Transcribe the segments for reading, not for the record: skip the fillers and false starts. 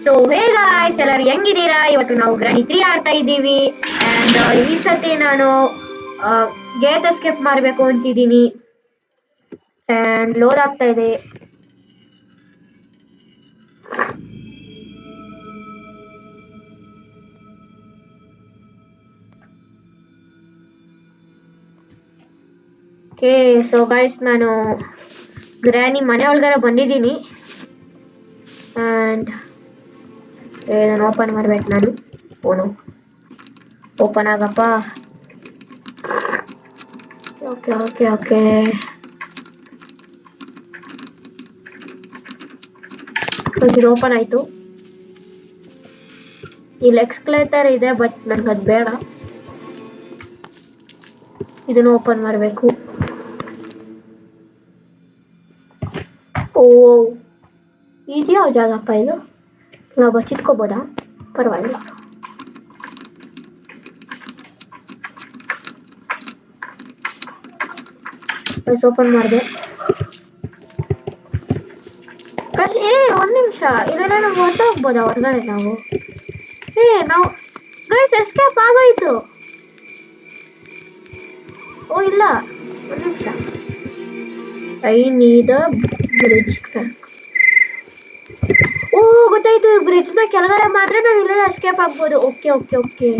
So hey guys, ಎಲ್ಲರೂ ಹೆಂಗಿದ್ದೀರಾ? ಇವತ್ತು ನಾವು ಗ್ರಾನಿ 3 ಆಡ್ತಾ ಇದ್ದೀವಿ. ಅಂಡ್ ಈ ಸತಿ ನಾನು ಗೇಟ್ ಎಸ್ಕೇಪ್ ಮಾಡಬೇಕು ಅಂತಿದ್ದೀನಿ. ಅಂಡ್ ಲೋಡ್ ಆಗ್ತಾ ಇದೆ. ಓಕೆ, ಸೊ ಗಾಯ್ಸ್, ನಾನು ಗ್ರಾನಿ ಮನೆ ಒಳಗಡೆ ಬಂದಿದ್ದೀನಿ. ಅಂಡ್ ನಾನು ಓಪನ್ ಮಾಡ್ಬೇಕು. ನಾನು ಫೋನು ಓಪನ್ ಆಗಪ್ಪ. ಓಕೆ ಓಕೆ ಓಕೆ ಇದು ಓಪನ್ ಆಯ್ತು. ಇಲ್ಲಿ ಎಕ್ಸ್ಕಲೇಟರ್ ಇದೆ, ಬಟ್ ನನಗೆ ಅದು ಬೇಡ. ಇದನ್ನು ಓಪನ್ ಮಾಡಬೇಕು. ಓ, ಇದೆಯಾ ಜಾಗಪ್ಪ ಇದು? ನಾವು ಬಚ್ಚಿಟ್ಕೋಬೋದಾ? ಪರವಾಗಿಲ್ಲ. ಓಪನ್ ಮಾಡಿದೆ. ಒಂದು ನಿಮಿಷ, ಇದೆಲ್ಲ ನಾವು ಹೊರಟೋಗ್ಬೋದಾ ಹೊರಗಡೆ? ನಾವು ಗೈಸ್ ಎಸ್ಕೇಪ್ ಆಗೋಯ್ತು. ಓ ಇಲ್ಲ, ಒಂದು ನಿಮಿಷ. I need a bridge crack. ಓ ಗೊತ್ತಾಯ್ತು, ಬ್ರಿಡ್ಜ್ ನ ಕೆಳಗಡೆ ಮಾತ್ರ ನಾವು ಇಲ್ಲೇ ಎಸ್ಕೇಪ್ ಆಗ್ಬೋದು. Okay okay okay.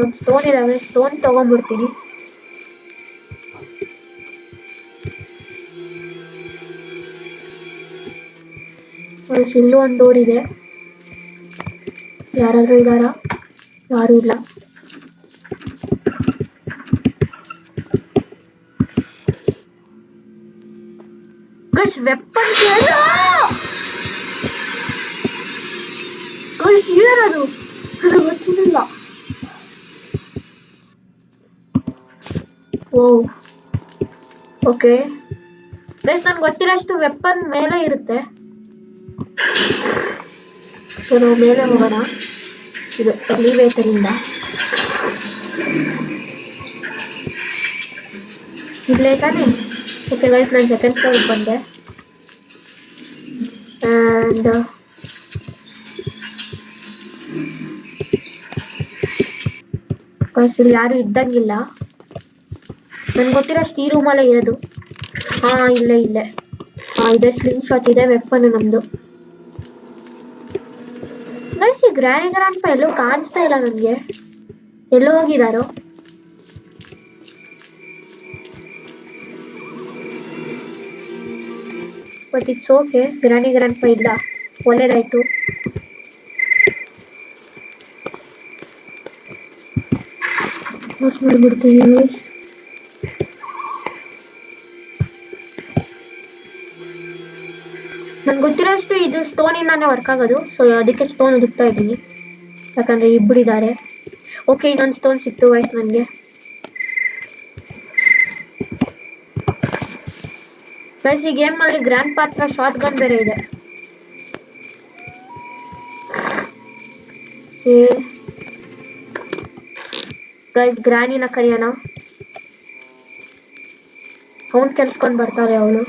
ಒಂದು ಸ್ಟೋನ್ ಇದಾವೆ, ಸ್ಟೋನ್ ತಗೊಂಡ್ಬಿಡ್ತೀನಿ. ಇಲ್ಲೂ ಒಂದು ಡೋರ್ ಇದೆ. ಯಾರಾದ್ರೂ ಇದ್ದಾರಾ? ಯಾರು ಇಲ್ಲ. ಗೈಸ್ ವೆಪನ್ ಗೈಸ್ ಏನದು? ನನಗೆ ಗೊತ್ತಿಲ್ಲ. ಓ ಓಕೆ ಗೈಸ್, ನನ್ಗೆ ಗೊತ್ತಿರೋಷ್ಟು ವೆಪನ್ ಮೇಲೆ ಇರುತ್ತೆ. ಸೊ ನಾವು ಮೇಲೆ ಹೋಗೋಣ. ಇದು ಎಲಿವೇಟರ್ ಇಂದ ಇಲ್ಲೇ ತಾನೆ? ಓಕೆ ಗೈಸ್, ನಾನು ಸೆಕೆಂಡ್ ಫ್ಲೋರ್ ಬಂದೆ. ಆ್ಯಂಡ್ ಗೈಸ್ ಇಲ್ಲಿ ಯಾರು ಇದ್ದಂಗಿಲ್ಲ. ನನ್ಗೆ ಗೊತ್ತಿರೋಷ್ಟು ಈ ರೂಮಲ್ಲೇ ಇರೋದು. ಇಲ್ಲೇ ಇದೆ ಸ್ಲಿಂಗ್ ಶಾಟ್ ಇದೆ. ವೆಪನ್ ನಮ್ದು. ಗೈಸ್ ಈ ಗ್ರಾನಿ ಗ್ರಾಂಡ್ ಪಾ ಎಲ್ಲೂ ಕಾಣಿಸ್ತಾ ಇಲ್ಲ ನನಗೆ. ಎಲ್ಲೋ ಹೋಗಿದಾರೋ? But it's okay, granny grandpa ಇಲ್ಲ, ಒಳ್ಳೇದಾಯ್ತು. ಮಾಡಿಬಿಡ್ತೀವಿ. ನನ್ಗೆ ಗೊತ್ತಿರೋಷ್ಟು ಇದು ಸ್ಟೋನಿಂದಾನೇ ವರ್ಕ್ ಆಗೋದು. ಸೊ ಅದಕ್ಕೆ ಸ್ಟೋನ್ ಹುಡುಕ್ತಾ ಇದ್ದೀನಿ, ಯಾಕಂದ್ರೆ ಇಬ್ಬರಿದ್ದಾರೆ. ಓಕೆ, ಇನ್ನೊಂದು ಸ್ಟೋನ್ ಸಿಕ್ತು ಗೈಸ್ ನನಗೆ. ಗೈಸ್ ಈ ಗೇಮ್ ಅಲ್ಲಿ ಗ್ರ್ಯಾಂಡ್ ಪಾತ್ರ ಶಾರ್ಟ್ ಗನ್ ಬೇರೆ ಇದೆ. ಗೈಸ್ ಗ್ರಾನಿನ ಕರೆಯೋಣ. ಸೌಂಡ್ ಕೆಲ್ಸ್ಕೊಂಡು ಬರ್ತಾರೆ ಅವಳು.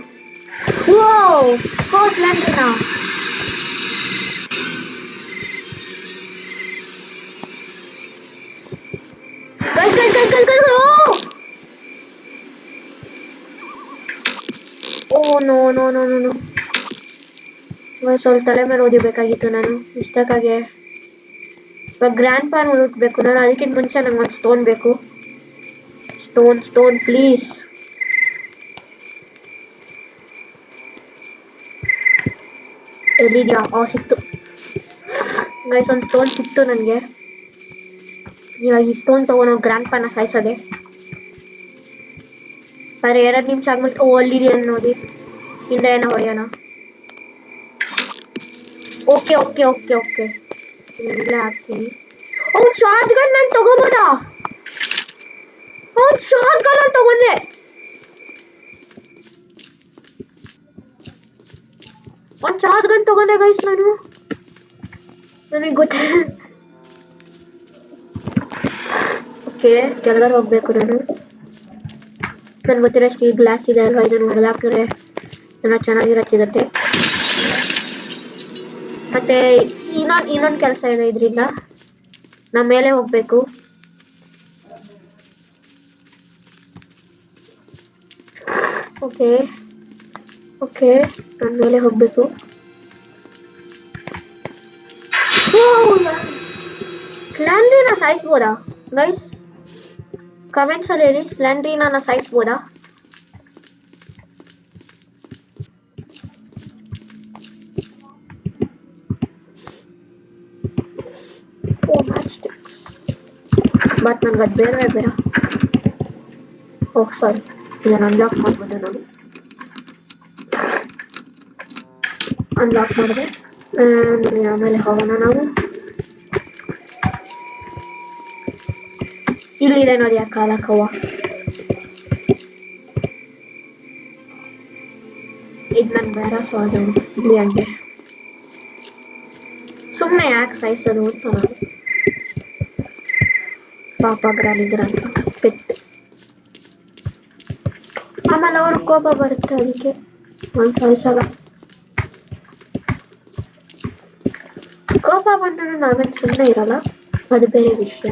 No no no no no ಸ್ವಲ್ಪ ತಲೆ ಮೇಲೆ ಓದಿಬೇಕಾಗಿತ್ತು ನಾನು ಇಷ್ಟಕ್ಕಾಗೆ. ಇವಾಗ ಗ್ರ್ಯಾಂಡ್ ಪ್ಯಾನ್ ಹುಡುಕ್ಬೇಕು ನಾನು. ಅದಕ್ಕಿಂತ ಮುಂಚೆ ನಂಗೆ ಒಂದು ಸ್ಟೋನ್ ಬೇಕು. Stone please. ಎಲ್ಲಿದ್ಯಾ? ಸಿಕ್ತು ಗೈಸ್, ಒಂದು ಸ್ಟೋನ್ ಸಿಕ್ತು ನನಗೆ. ಇವಾಗ ಈ ಸ್ಟೋನ್ ತಗೊಂಡು ಗ್ರ್ಯಾಂಡ್ ಪ್ಯಾನ ಸಾಯಿಸೋದೆ. ಬರೀ 2 ನಿಮಿಷ ಆಗ್ಬಿಟ್ಟು ಅಲ್ಲಿದೆ ನೋಡಿ. ಹಿಂದೆ ಏನೋ ಹೊಡೆಯೋಣ. ಓಕೆ ಓಕೆ ಓಕೆ ಓಕೆ ಇಲ್ಲೇ ಹಾಕ್ತೀನಿ. ಅವ್ನು ಶಾರ್ಟ್ ಗನ್ ನಾನು ತಗೋಬೋದಾ? ಅವ್ನು ಶಾರ್ಟ್ ಗನ್ ನಾನು ತಗೊಂಡೆ. ಒಂದು ಶಾರ್ಟ್ ಗನ್ ತಗೊಂಡೆ ಗೈಸ್ ನಾನು. ನನಗೆ ಗೊತ್ತಿಲ್ಲ. ಓಕೆ, ಕೆಳಗಡೆ ಹೋಗ್ಬೇಕು ನಾನು. ನನ್ಗೆ ಗೊತ್ತಿರೋಷ್ಟು ಈ ಗ್ಲಾಸ್ ಇದೆ ಅಲ್ವಾ, ಇದನ್ನು ಹೊಡೆದಾಕಿದ್ರೆ ಎಲ್ಲ ಚೆನ್ನಾಗಿರೋ ಸಿಗುತ್ತೆ. ಮತ್ತೆ ಇನ್ನೊಂದು ಕೆಲಸ ಇದೆ ಇದರಿಂದ. ನಾ ಮೇಲೆ ಹೋಗ್ಬೇಕು. ಓಕೆ ಓಕೆ, ನಾನು ಮೇಲೆ ಹೋಗ್ಬೇಕು. ಸ್ಲ್ಯಾಂಡ್ರಿನ ಸಾಯಿಸ್ಬೋದಾ ಗೈಸ್? ಕಮೆಂಟ್ಸ್ ಅಲ್ಲಿ ಹೇಳಿ, ಸ್ಲ್ಯಾಂಡ್ರಿನ ಸಾಯಿಸ್ಬೋದಾ? ಬಟ್ ನನ್ಗೆ ಅದು ಬೇಡ. ಓಹ್ ಸಾರಿ, ಇದನ್ನು ಅನ್ಲಾಕ್ ಮಾಡ್ಬೋದು. ನಾನು ಅನ್ಲಾಕ್ ಮಾಡಿದೆ. ಆಮೇಲೆ ಹೋಗೋಣ ನಾವು. ಇಲ್ಲಿದೆ ನೋಡಿ ಆ ಕಾಲಕವ್ವ. ಇದು ನನ್ ಬೇಡ, ಸೊ ಅದು ಇಲ್ಲಿ ಹಂಗೆ ಸುಮ್ಮನೆ ಯಾಕೆ ಸಾಯಿಸೋದು ಅಂತ ನಾನು. ಪಾಪ ಗ್ರಾನಿ ಪೆಟ್ಟು. ಆಮೇಲೆ ಅವ್ರಿಗೆ ಕೋಪ ಬರುತ್ತೆ, ಅದಕ್ಕೆ ಒಂದು ಸಾಯಿಸಲ್ಲ. ಕೋಪ ಬಂದ್ರೂ ನಾವೇನು ಸುಮ್ಮನೆ ಇರಲ್ಲ, ಅದು ಬೇರೆ ವಿಷಯ.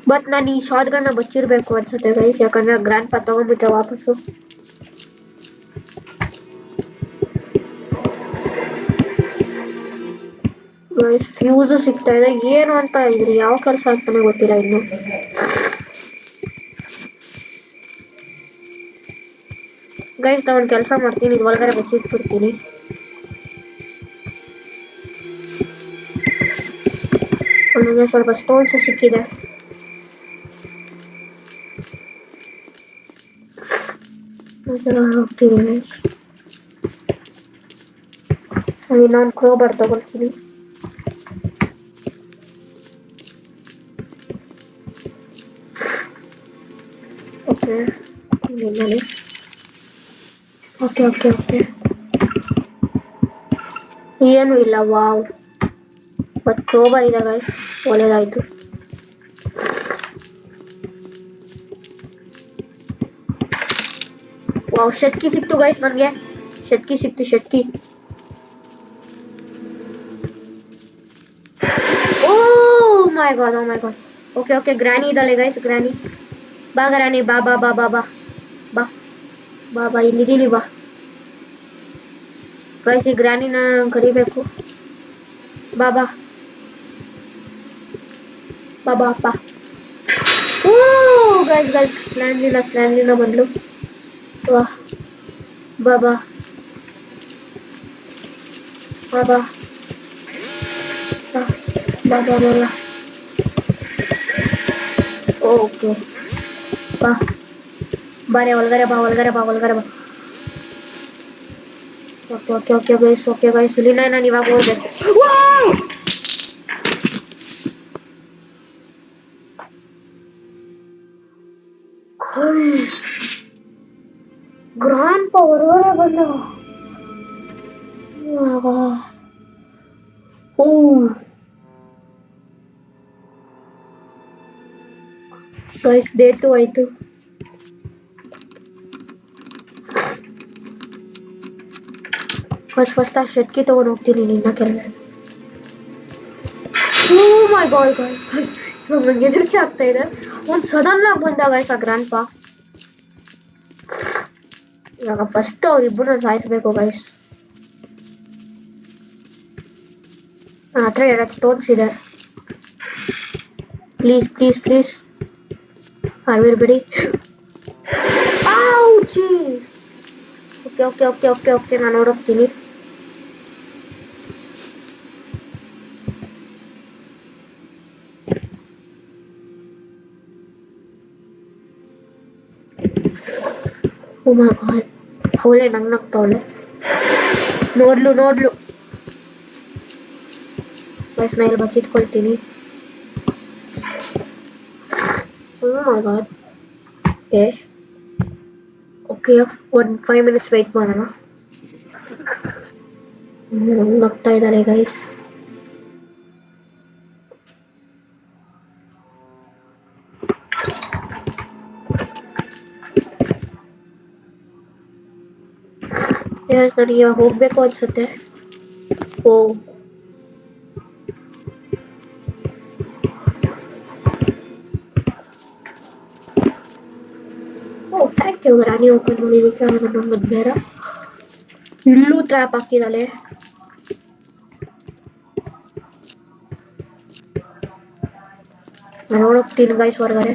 ಬಟ್ ನಾನು ಈ ಶಾಟ್ಗನ್ನ ಬಚ್ಚಿರ್ಬೇಕು ಅನ್ಸುತ್ತೆ ಗೈಸ್, ಯಾಕಂದ್ರೆ ಗ್ರ್ಯಾಂಡ್ ಪಾ ತಗೊಂಡ್ಬಿಟ್ರೆ ವಾಪಸ್ಸು. ಗೈಸ್ ಫ್ಯೂಸು ಸಿಗ್ತಾ ಇದೆ, ಏನು ಅಂತ ಇದ್ರಿ ಯಾವ ಕೆಲಸ ಅಂತಾನೆ ಗೊತ್ತಿಲ್ಲ ಇನ್ನು. ಗೈಸ್ ನಾನು ಒಂದು ಕೆಲಸ ಮಾಡ್ತೀನಿ, ಇದು ಒಳಗಡೆ ಬಚ್ಚಿಟ್ಬಿಡ್ತೀನಿ. ನನಗೆ ಸ್ವಲ್ಪ ಸ್ಟೋನ್ಸ್ ಸಿಕ್ಕಿದೆ. ಹೋಗ್ತೀನಿ ಗೈಸ್, ಅಲ್ಲಿ ನಾನು ಕ್ರೋಬಾರ್ ತಗೊಳ್ತೀನಿ. ಓಕೆ ಓಕೆ ಓಕೆ ಓಕೆ, ಏನು ಇಲ್ಲ. ವಾವ್, ಬಟ್ ಕ್ರೋಬಾರ್ ಇದೆ ಗೈಸ್, ಒಳ್ಳೆದಾಯ್ತು. ವಾವ್, ಶಟ್ಕಿ ಸಿಕ್ತು ಗೈಸ್ ನನಗೆ. ಶಟ್ಕಿ ಸಿಕ್ತು, ಶಟ್ಕಿ. ಓ ಮೈ ಗಾಡ್, ಓ ಮೈ ಗಾಡ್. ಓಕೆ ಓಕೆ, ಗ್ರಾನಿ ಇದ್ದಾಳೆ ಗೈಸ್. ಗ್ರಾನಿ ಬಾ, ಗ್ರಾನಿ ಬಾ ಬಾ ಬಾ ಬಾ ಬಾ ಬಾ ಬಾ ಬಾ, ಇಲ್ಲಿದ್ದೀನಿ ಬಾ ಗೈಸ್. ಈ ಗ್ರಾನಿನ ಕರಿಬೇಕು. ಬಾ ಬಾ ಬಾ ಬಾ ಬಾ. ಓ ಗೈಸ್ ಗೈಸ್, ಸ್ಲ್ಯಾಂಡ್ರಿನ ಬಂದ್ಲು. ವಾ ಬಾ ಬಾ ಬಾ ಬಾ ಬಾ ಬಾ ಬಾ. ಓಕೆ ಬಾ ಬಾರೆ, ಒಳಗಡೆ ಬಾ ಒಳಗಡೆ ಬಾ ಒಳಗಡೆ ಬಾ. Okay okay okay guys, okay guys, ಇಲ್ಲಿಂದ ನಾನು ಇವಾಗ ಹೋಗ್ಬೇಕು. ಗ್ರಾಂಡ್ ಪಾ ಹೊರಗಡೆ ಬಂದ. ಓ ಗೈಸ್, ಡೇ 2 ಆಯ್ತು. ಫಸ್ಟ್ ಆ ಶಟ್ಕಿ ತಗೊಂಡು ಹೋಗ್ತೀನಿ ನಿನ್ನ ಕೆಳಗೆ. ಓ ಮೈ ಗಾಡ್ ಗೈಸ್, ನನಗೆ ಹೆದರಿಕೆ ಆಗ್ತಾ ಇದೆ. ಒಂದು ಸಡನ್ ಆಗಿ ಬಂದ ಗೈಸ್ ಆ ಗ್ರ್ಯಾಂಡ್ ಪಾ. ಇವಾಗ ಫಸ್ಟ್ ಅವ್ರಿಬ್ಬರನ್ನ ಸಾಯಿಸ್ಬೇಕು ಗೈಸ್. ನನ್ನ ಹತ್ರ 2 ಸ್ಟೋನ್ಸ್ ಇದೆ. ಪ್ಲೀಸ್ ಪ್ಲೀಸ್ ಪ್ಲೀಸ್ ಬಿಡಿ. Okay okay okay okay okay, ನಾನು ನೋಡೋಗ್ತೀನಿ. ಓ ಮೈ ಗಾಡ್, ಅವಳೆ ನಂಗೆ ನಗ್ತಾವಳೆ. ನೋಡ್ಲು ಬಸ್ ಮೇಲೆ ಬಚ್ಚಿಟ್ಕೊಳ್ತೀನಿ. ಓ ಮೈ ಗಾಡ್. ಓಕೆ, ಒಂದು 5 minutes ವೆಯ್ಟ್ ಮಾಡೋಣ. ನಗ್ತಾ ಇದ್ದಾರೆ ಗೈಸ್. ನನಗೆ ಇವಾಗ ಹೋಗ್ಬೇಕು ಅನ್ಸುತ್ತೆ. ಓ ಥ್ಯಾಂಕ್ ಯು ರಾಣಿ ಓಪನ್ ಮಾಡಿದಕ್ಕೆ. ನಮ್ಮ ಬೇಡ, ಇಲ್ಲೂ ಟ್ರ್ಯಾಪ್ ಹಾಕಿದಾಳೆ. ನಾನು ಹೋಗ್ತೀನಿ ಗೈಸ್ ಹೊರಗಡೆ.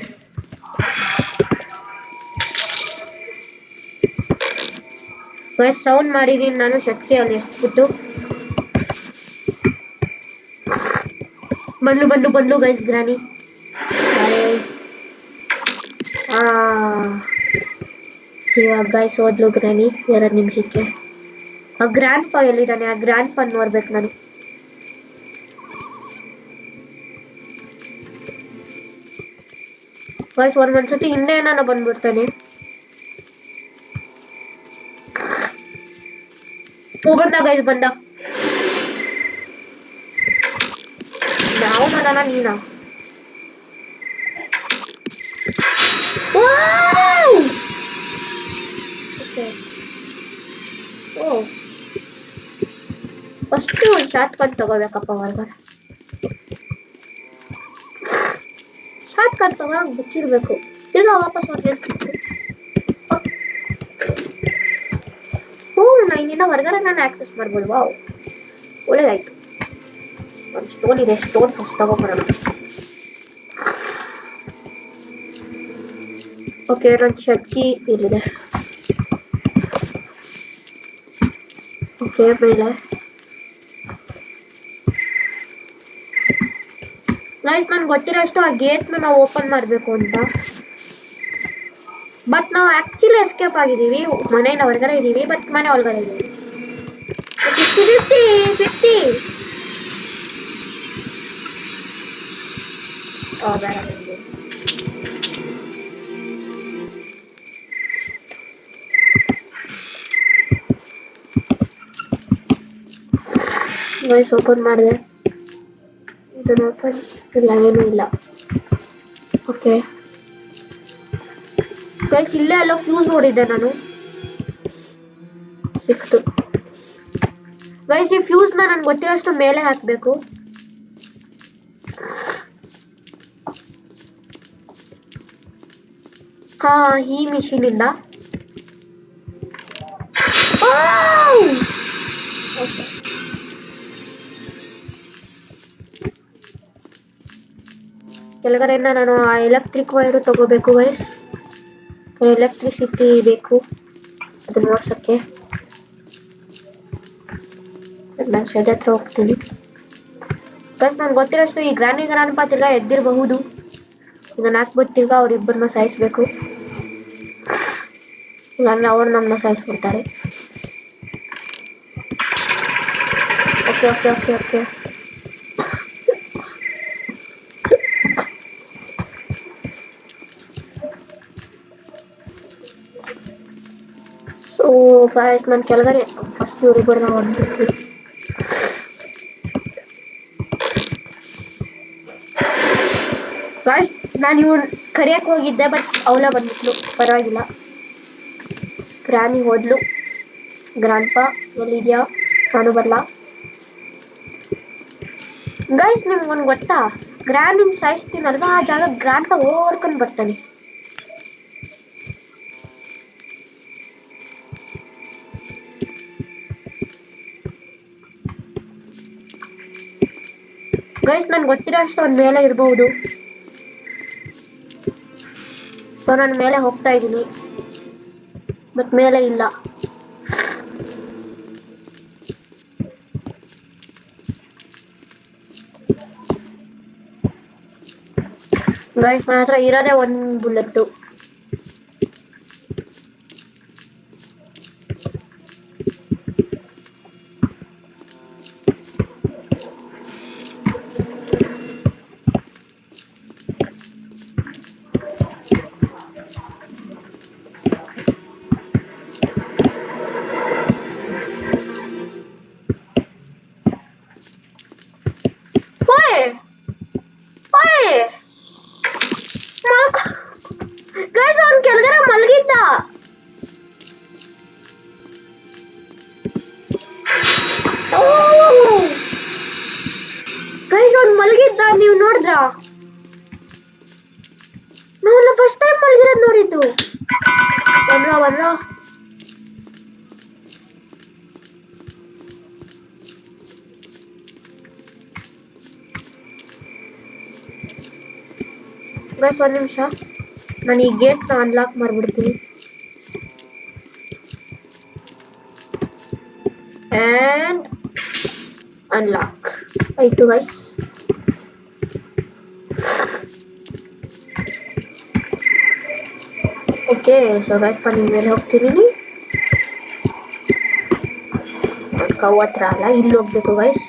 ಗೈಸ್ ಸೌಂಡ್ ಮಾಡಿದೀನಿ ನಾನು ಶಕ್ತಿಯಲ್ಲಿ ಎಸ್ಬಿಟ್ಟು. ಬಂದ್ಲು ಗೈಸ್ ಗ್ರಾನಿ. ಇವಾಗ ಗೈಸ್ ಹೋದ್ಲು ಗ್ರಾನಿ 2 ನಿಮಿಷಕ್ಕೆ. ಆ ಗ್ರ್ಯಾಂಡ್ ಪಾ ಎಲ್ಲಿದ್ದಾನೆ? ಆ ಗ್ರ್ಯಾಂಡ್ ಪಾ ನೋಡ್ಬೇಕು ನಾನು. ಗೈಸ್ ಒಂದ್ಸತಿ ಹಿಂದೆ ಏನಾನ ಬಂದ್ಬಿಡ್ತಾನೆ. ಬಂದ ಗೈಸ್ ಬಂದ. ನಾವು ಮಾಡೋಣ ನೀನಾ? ಫಸ್ಟ್ ಒಂದು ಶಾರ್ಟ್ ಕಟ್ ತಗೋಬೇಕಪ್ಪ ಹೊರಗಡೆ. ಶಾರ್ಟ್ ಕಟ್ ತಗೊಳಕ್ ಬಿಚ್ಚಿರ್ಬೇಕು. ತಿರ್ಗಾ ವಾಪಸ್ ಇಲ್ಲಿಂದ ಹೊರಗಡೆ ನಾನು ಆಕ್ಸೆಸ್ ಮಾಡ್ಬೋದು. ವಾವ್ ಒಳ್ಳೇದಾಯ್ತು. ಒಂದು ಸ್ಟೋನ್ ಇದೆ, ಸ್ಟೋನ್ ಫಸ್ಟ್ ತಗೊಂಡ್ಬರೋಣ. ಓಕೆ ನನ್ನ ಶಕ್ತಿ ಇಲ್ಲಿದೆ. ಓಕೆ ಮೇಲೆ ಗೈಸ್ ನನ್ಗೆ ಗೊತ್ತಿರೋ ಅಷ್ಟು ಆ ಗೇಟ್ನ ನಾವು ಓಪನ್ ಮಾಡಬೇಕು ಅಂತ. ಬಟ್ ನಾವು ಆಕ್ಚುಲಿ ಎಸ್ಕೇಪ್ ಆಗಿದ್ದೀವಿ. ಮನೆಯಿಂದ ಹೊರಗಡೆ ಇದ್ದೀವಿ, ಬಟ್ ಮನೆ ಒಳಗಡೆ ಇದ್ದೀವಿ. 50-50 ಬೇಡ ಗೈಸ್ ಓಪನ್ ಮಾಡಿದೆ. ಇದನ್ನು ಓಪನ್ ಇಲ್ಲ, ಏನೂ ಇಲ್ಲ. ಓಕೆ ಗೈಸ್ ಇಲ್ಲೇ ಎಲ್ಲ ಫ್ಯೂಸ್ ನೋಡಿದ್ದೆ ನಾನು, ಸಿಕ್ತು. ಗೈಸ್ ಈ ಫ್ಯೂಸ್ನ ನನ್ಗೆ ಗೊತ್ತಿರೋಷ್ಟು ಮೇಲೆ ಹಾಕಬೇಕು. ಹಾ ಈ ಮಿಷಿನಿಂದ. ಕೆಳಗಡೆಯಿಂದ ನಾನು ಆ ಎಲೆಕ್ಟ್ರಿಕ್ ವೈರು ತಗೋಬೇಕು ಗೈಸ್. ಎಲೆಕ್ಟ್ರಿಸಿಟಿ ಬೇಕು ಅದನ್ನ ನೋಡ್ಸಕ್ಕೆ. ನಾನು ಶೆಡ್ ಹತ್ರ ಹೋಗ್ತೀನಿ ಗೈಸ್. ನನ್ಗೆ ಗೊತ್ತಿರೋಷ್ಟು ಈ ಗ್ರಾಂಡ್ ಪಾ ತಿರ್ಗಾ ಎದ್ದಿರಬಹುದು. ಇದನ್ನ ಹಾಕ್ಬಿಟ್ಟು ತಿರ್ಗಾ ಅವ್ರಿಬ್ಬರನ್ನ ಸಾಯಿಸ್ಬೇಕು, ಇಲ್ಲಾಂದ್ರೆ ಅವ್ರು ನಮ್ಮನ್ನ ಸಾಯಿಸ್ಬಿಡ್ತಾರೆ. Okay okay okay okay so guys ನಾನು ಕೆಳಗಡೆ ಫಸ್ಟ್ ಇವರಿಬ್ಬರನ್ನ ಹೊಡೆದ್ಬಿಟ್ಟು ಗಾಯ್ಸ್ ನಾನು ಇವ್ರು ಕರಿಯಕ್ಕೆ ಹೋಗಿದ್ದೆ, ಬಟ್ ಅವಳ ಬಂದ್ಬಿಟ್ಲು. ಪರವಾಗಿಲ್ಲ, ಗ್ರಾನಿ ಹೋದ್ಲು. ಗ್ರ್ಯಾಂಡ್ ಪಾ ಎಲ್ಲಿದ್ಯಾ? ನಾನು ಬರಲ್ಲ ಗೈಸ್. ನಿಮ್ಗೊಂದು ಗೊತ್ತಾ, ಗ್ರ್ಯಾನಿನ ಸಾಯಿಸ್ತೀನಲ್ವಾ ಆ ಜಾಗ ಗ್ರ್ಯಾಂಡ್ ಪಾ ಓರ್ಕೊಂಡು ಬರ್ತಾನೆ. ಗೈಸ್ ನನ್ಗೆ ಗೊತ್ತಿರೋ ಅಷ್ಟು ಅವ್ನ ಮೇಲೆ ಇರಬಹುದು. ಸೊ ನಾನು ಮೇಲೆ ಹೋಗ್ತಾ ಇದ್ದೀನಿ, ಬಟ್ ಮೇಲೆ ಇಲ್ಲ. ಗೈಸ್ ನನ್ನ ಹತ್ರ ಇರೋದೇ ಒಂದು ಬುಲೆಟ್ಟು. ಮಾಡಿದ್ರಾ? ನಾನು ಫಸ್ಟ್ ಟೈಮ್ ಮಲಗಿರೋದು ನೋಡಿದ್ದು. ಬಂದ್ರ ಗೈಸ್, ಒಂದು ನಿಮಿಷ, ನಾನು ಈ ಗೇಟ್ನ ಅನ್ಲಾಕ್ ಮಾಡ್ಬಿಡ್ತೀನಿ. ಆ್ಯಂಡ್ ಅನ್ಲಾಕ್ ಆಯ್ತು ಗೈಸ್. ಓಕೆ, ಸೊ ಗೈಸ್ ನಾನು ಮೇಲೆ ಹೋಗ್ತೀನಿ. ಕವ್ ಹತ್ರ ಅಲ್ಲ, ಇಲ್ಲಿ ಹೋಗ್ಬೇಕು ಗೈಸ್.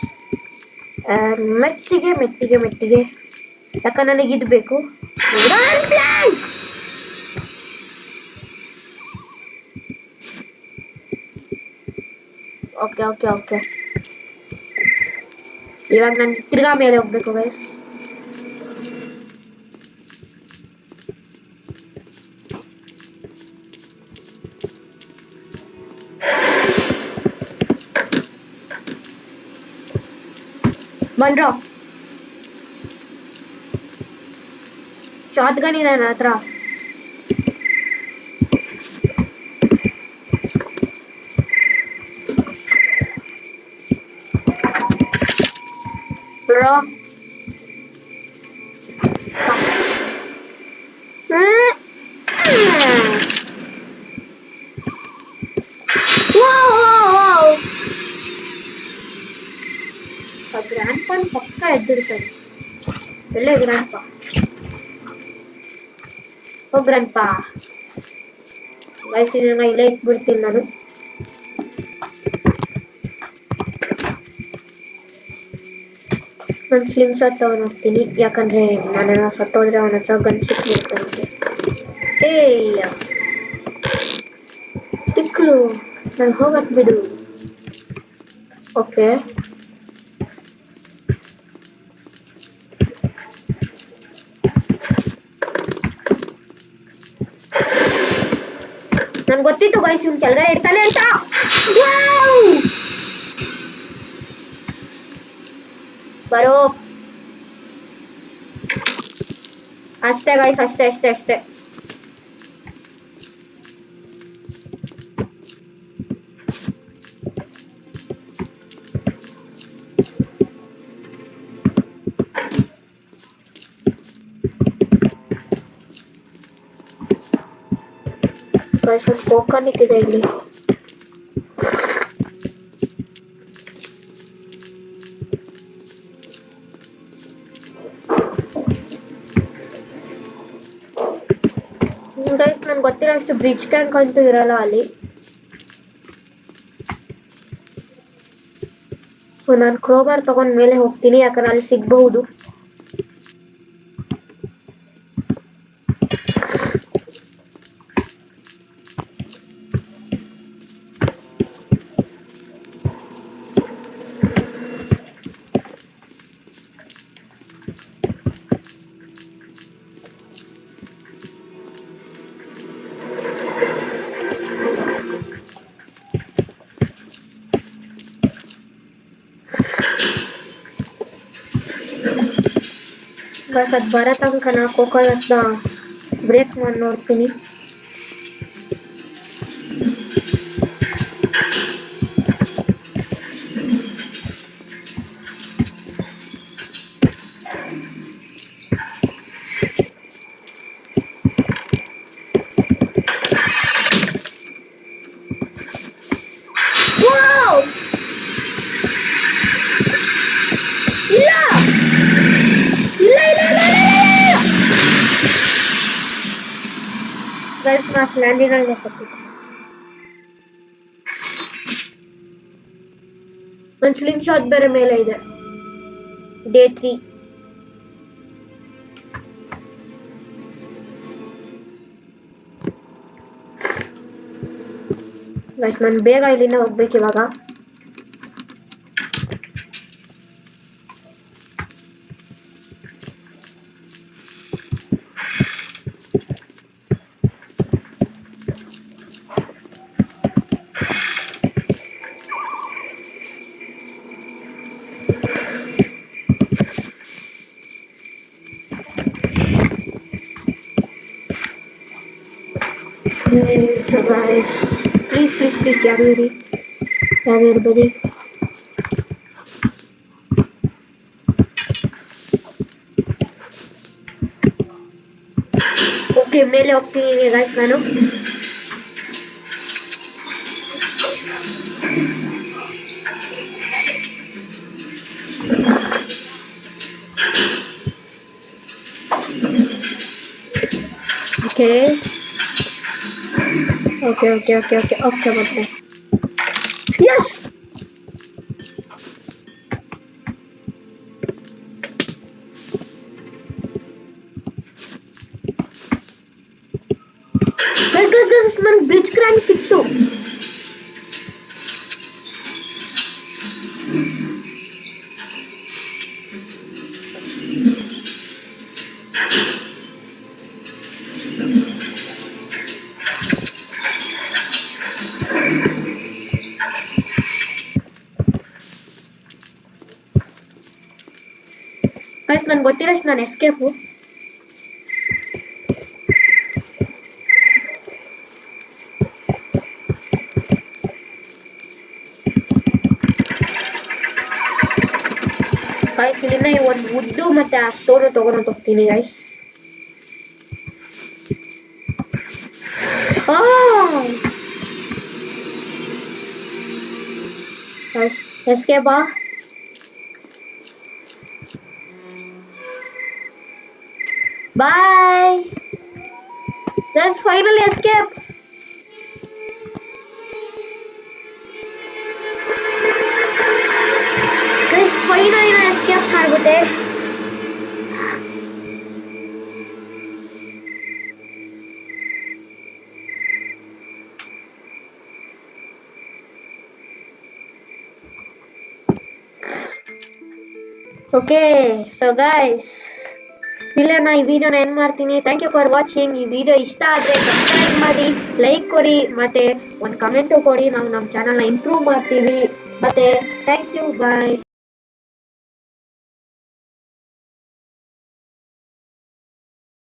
ಮೆಟ್ಟಿಗೆ ಮೆಟ್ಟಿಗೆ ಮೆಟ್ಟಿಗೆ, ಯಾಕೆ ನನಗೆ ಇದು ಬೇಕು. ಓಕೆ ಓಕೆ ಓಕೆ, ಇವಾಗ ನಾನು ತಿರ್ಗಾ ಮೇಲೆ ಹೋಗ್ಬೇಕು ಗೈಸ್. ಬಂದ್ರೋ, ಶಾರ್ಟ್ ಗನ್ ಇದೆ ನನ್ನ ಹತ್ರ. ಬ್ರೋ, ಗ್ರ್ಯಾಂಡ್ ಪಾನ್ ಪಕ್ಕ ಎದ್ದಿರ್ತಾರೆ. ಒಳ್ಳೆ ಗ್ರ್ಯಾಂಡ್ ಪಾ. ಓ ಗ್ರ್ಯಾಂಡ್ ಪಾ, ವಯಸ್ಸಿನ ಇಲ್ಲೇ ಇಟ್ಬಿಡ್ತೀನಿ ನಾನು. ನಾನು ಸ್ಲಿಮ್ ಶಾಟ್ ತಗೊಂಡು ಹೋಗ್ತೀನಿ, ಯಾಕಂದ್ರೆ ನಾನು ಸತ್ತೋದ್ರೆ ಅವನ ಹತ್ರ ಗನ್ ಸಿಕ್ಕಿರ್ತಂತೆ. ಏಯ್ ತಿಕ್ಲು, ನಾನು ಹೋಗಕ್ ಬಿಡು. ಓಕೆ, ನನ್ಗೆ ಗೊತ್ತಿತ್ತು ಗೈಸ್ ಇವ್ನು ಕೆಳಗಡೆ ಇರ್ತಾನೆ ಅಂತ. ಬರೋ, ಅಷ್ಟೇ ಗೈಸ್, ಅಷ್ಟೇ ಅಷ್ಟೇ ಅಷ್ಟೇ. ಗೈಸ್, ಒಂದು ಕೋಕನ್ ಇಟ್ಟಿದೆ ಇಲ್ಲಿ. ಗೈಸ್, ನನ್ಗೆ ಗೊತ್ತಿರೋ ಅಷ್ಟು ಬ್ರಿಡ್ಜ್ ಟ್ಯಾಂಕ್ ಅಂತೂ ಇರಲ್ಲ ಅಲ್ಲಿ. ಸೊ ನಾನು ಕ್ರೋಬಾರ್ ತಗೊಂಡ್ ಮೇಲೆ ಹೋಗ್ತೀನಿ, ಯಾಕಂದ್ರೆ ಅಲ್ಲಿ ಸಿಗ್ಬಹುದು. ಬಸ್ ಅದು ಬರೋ ತನಕ ನಾ ಕೋಕೋನಟ್ನ ಬ್ರೇಕ್ ಮಾಡಿ ನೋಡ್ತೀನಿ. ಗೈಸ್, ನಾ ಲ್ಯಾಂಡಿನಲ್ಲಿ ಸತ್ತಿದ್ದೆ. ನನ್ನ ಸ್ಲಿಂಗ್ ಶಾಟ್ ಬೇರೆ ಮೇಲೆ ಇದೆ. ಡೇ 3. ಗೈಸ್, ನಾನು ಬೇಗ ಇಲ್ಲಿಂದ ಹೋಗ್ಬೇಕು ಇವಾಗ. ಸೊ ಗೈಸ್ ಪ್ಲೀಸ್ ಯಾರು ಇರಬೇಡಿ. ಓಕೆ, ಮೇಲೆ ಹೋಗ್ತೀನಿ ಗೈಸ್ ನಾನು. ಓಕೆ ಮತ್ತೆ ಯಸ್ ಗೈಸ್ ನನಗೆ ಬ್ರಿಡ್ಜ್ ಕ್ರ್ಯಾಂಕ್ ಸಿಕ್ತು. ಗೈಸ್ ನನ್ಗೆ ಗೊತ್ತಿರೋ ನಾನು ಎಸ್ಕೇಪು. ಗೈಸ್ ಇಲ್ಲಿಂದ ಈ ಒಂದು ವುಡ್ಡು ಮತ್ತೆ ಆ ಸ್ಟೋನ್ ತಗೊಂಡು ಹೋಗ್ತೀನಿ guys. Escape. Bye. Let's finally escape. Guys, finally I escape ಮಾಡ್ಬಿಟ್ಟೆ. Okay, so guys, ಇಲ್ಲ ನಾ ಈ ವಿಡಿಯೋನ ಎಂಡ್ ಮಾಡ್ತೀನಿ. Thank you for watching. ಈ ವಿಡಿಯೋ ಇಷ್ಟ ಆದರೆ ಸಬ್ಸ್ಕ್ರೈಬ್ ಮಾಡಿ, ಲೈಕ್ ಕೊಡಿ, ಮತ್ತೆ ಒಂದು ಕಮೆಂಟು ಕೊಡಿ. ನಾವು ನಮ್ಮ ಚಾನಲ್ನ ಇಂಪ್ರೂವ್ ಮಾಡ್ತೀವಿ. ಮತ್ತೆ ಥ್ಯಾಂಕ್ ಯು, ಬಾಯ್.